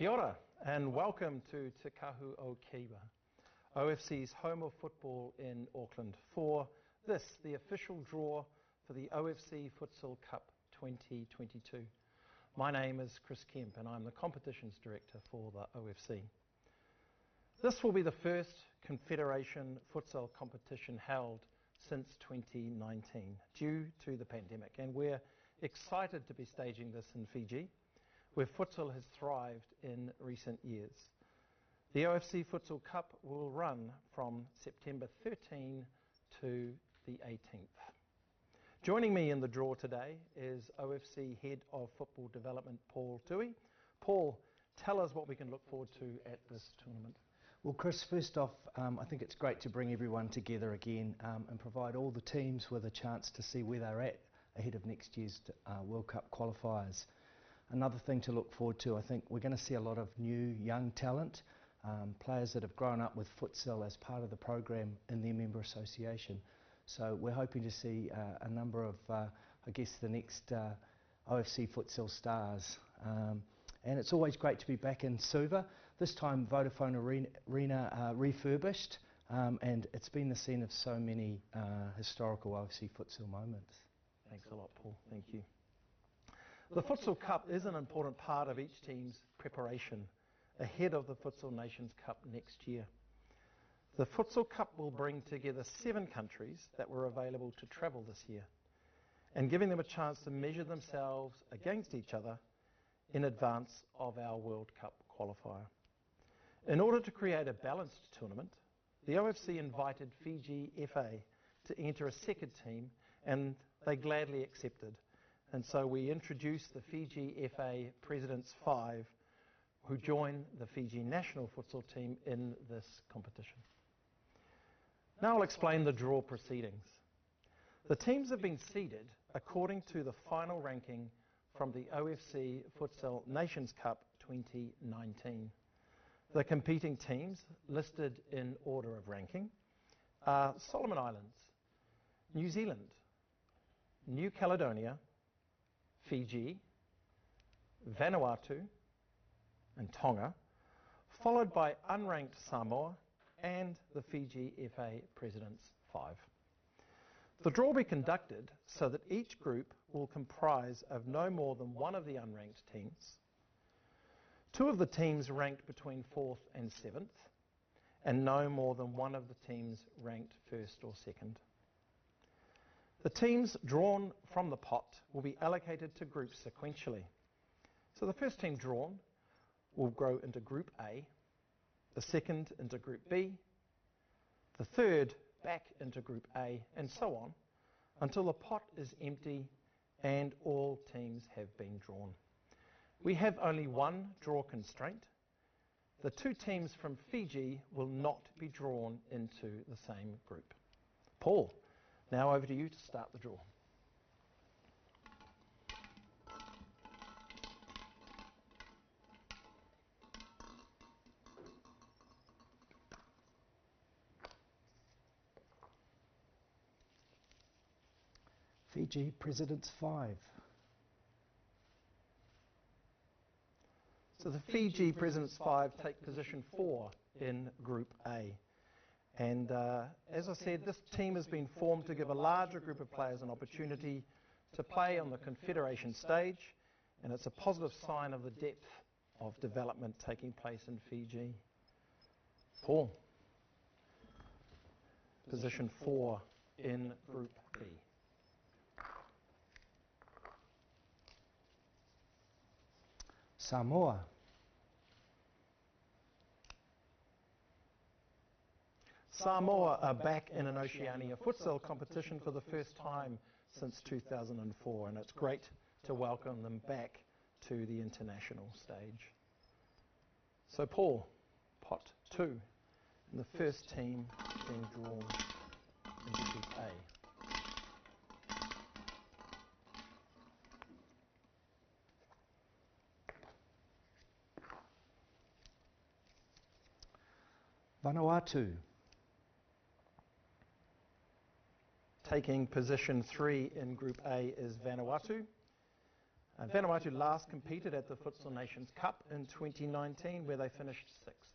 Kia ora, and welcome to Te Kahu o Kiwa, OFC's home of football in Auckland, for this, the official draw for the OFC Futsal Cup 2022. My name is Chris Kemp and I'm the competitions director for the OFC. This will be the first Confederation futsal competition held since 2019 due to the pandemic, and we're excited to be staging this in Fiji, where futsal has thrived in recent years. The OFC Futsal Cup will run from September 13 to the 18th. Joining me in the draw today is OFC Head of Football Development, Paul Tui. Paul, tell us what we can look forward to at this tournament. Well, Chris, first off, I think it's great to bring everyone together again and provide all the teams with a chance to see where they're at ahead of next year's World Cup qualifiers. Another thing to look forward to, I think we're going to see a lot of new young talent, players that have grown up with futsal as part of the program in their member association. So we're hoping to see a number of, I guess, the next OFC futsal stars. And it's always great to be back in Suva. This time Vodafone Arena refurbished, and it's been the scene of so many historical OFC futsal moments. Thanks a lot, Paul. Thank you. The Futsal Cup is an important part of each team's preparation ahead of the Futsal Nations Cup next year. The Futsal Cup will bring together 7 countries that were available to travel this year, and giving them a chance to measure themselves against each other in advance of our World Cup qualifier. In order to create a balanced tournament, the OFC invited Fiji FA to enter a second team, and they gladly accepted. And so we introduced the Fiji FA Presidents 5, who join the Fiji national futsal team in this competition. Now I'll explain the draw proceedings. The teams have been seeded according to the final ranking from the OFC Futsal Nations Cup 2019. The competing teams listed in order of ranking are Solomon Islands, New Zealand, New Caledonia, Fiji, Vanuatu and Tonga, followed by unranked Samoa and the Fiji FA Presidents 5. The draw will be conducted so that each group will comprise of no more than one of the unranked teams, 2 of the teams ranked between 4th and 7th, and no more than one of the teams ranked 1st or 2nd. The teams drawn from the pot will be allocated to groups sequentially. So the first team drawn will go into Group A, the second into Group B, the third back into Group A, and so on, until the pot is empty and all teams have been drawn. We have only one draw constraint. The 2 teams from Fiji will not be drawn into the same group. Paul, now over to you to start the draw. Fiji Presidents 5. So the Fiji Presidents 5 take position 4 in Group A. And as I said, this team has been formed to give a larger group of players an opportunity to play on the Confederation stage, and it's a positive sign of the depth of development taking place in Fiji. Paul, position 4 in Group B. Samoa. Samoa are back in an Oceania futsal competition for the first time since 2004, and it's great to welcome them back to the international stage. So Paul, pot 2, and the first team being drawn into Group A. Vanuatu. Taking position 3 in Group A is Vanuatu. Vanuatu last competed at the Futsal Nations Cup in 2019, where they finished 6th.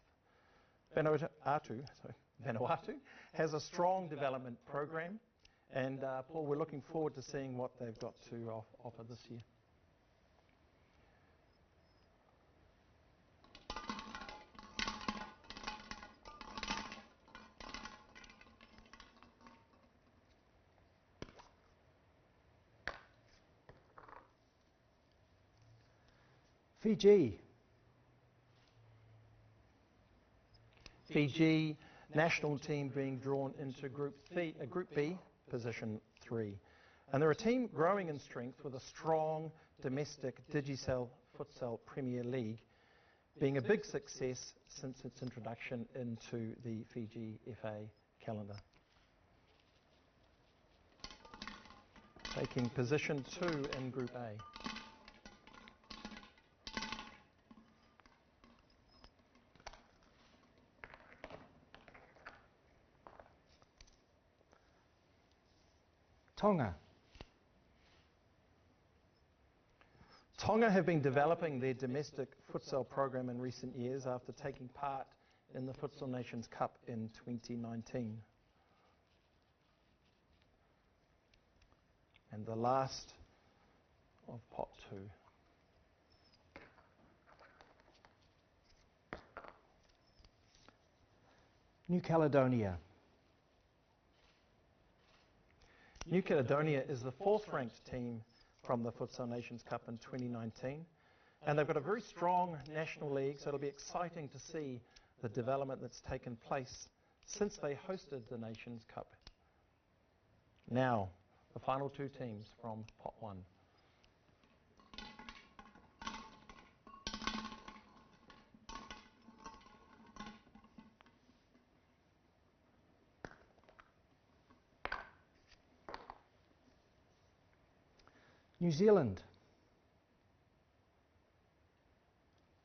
Vanuatu has a strong development program, and Paul, we're looking forward to seeing what they've got to offer this year. Fiji national team being drawn into Group B, position 3. And they're a team growing in strength with a strong domestic Digicel Futsal Premier League, being a big success since its introduction into the Fiji FA calendar. Taking position 2 in Group A. Tonga have been developing their domestic futsal program in recent years after taking part in the Futsal Nations Cup in 2019. And the last of pot 2. New Caledonia. New Caledonia is the 4th ranked team from the Futsal Nations Cup in 2019, and they've got a very strong national league, so it'll be exciting to see the development that's taken place since they hosted the Nations Cup. Now, the final 2 teams from pot 1. New Zealand.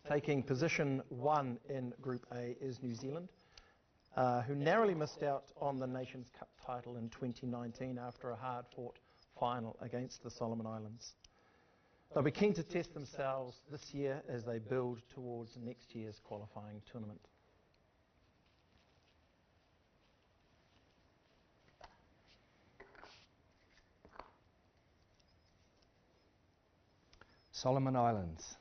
Taking position 1 in Group A is New Zealand, who narrowly missed out on the Nations Cup title in 2019 after a hard-fought final against the Solomon Islands. They'll be keen to test themselves this year as they build towards next year's qualifying tournament. Solomon Islands.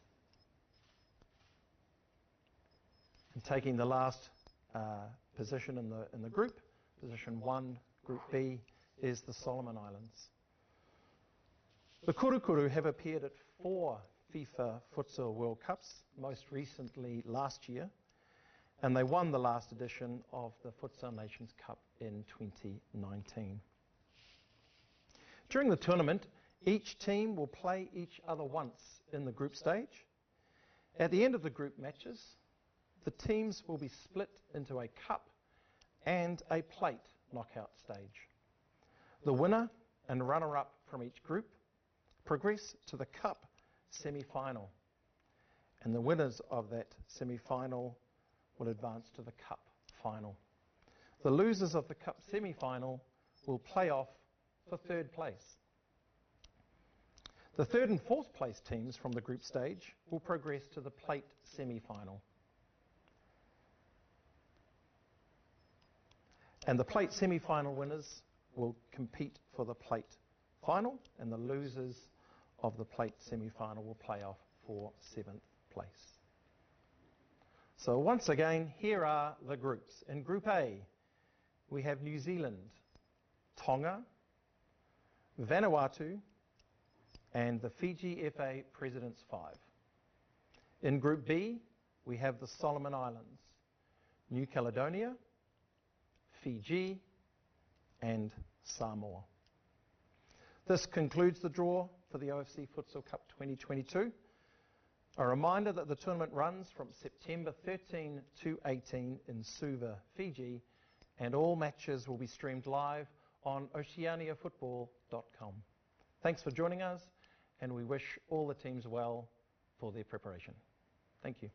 And taking the last position in the group, position 1, Group B, is the Solomon Islands. The Kurukuru have appeared at 4 FIFA Futsal World Cups, most recently last year, and they won the last edition of the Futsal Nations Cup in 2019. During the tournament, each team will play each other once in the group stage. At the end of the group matches, the teams will be split into a cup and a plate knockout stage. The winner and runner-up from each group progress to the cup semi-final, and the winners of that semi-final will advance to the cup final. The losers of the cup semi-final will play off for 3rd place. The 3rd and 4th place teams from the group stage will progress to the plate semi-final. And the plate semi-final winners will compete for the plate final, and the losers of the plate semi-final will play off for 7th place. So once again, here are the groups. In Group A, we have New Zealand, Tonga, Vanuatu, and the Fiji FA Presidents 5. In Group B, we have the Solomon Islands, New Caledonia, Fiji, and Samoa. This concludes the draw for the OFC Futsal Cup 2022. A reminder that the tournament runs from September 13 to 18 in Suva, Fiji, and all matches will be streamed live on oceaniafootball.com. Thanks for joining us, and we wish all the teams well for their preparation. Thank you.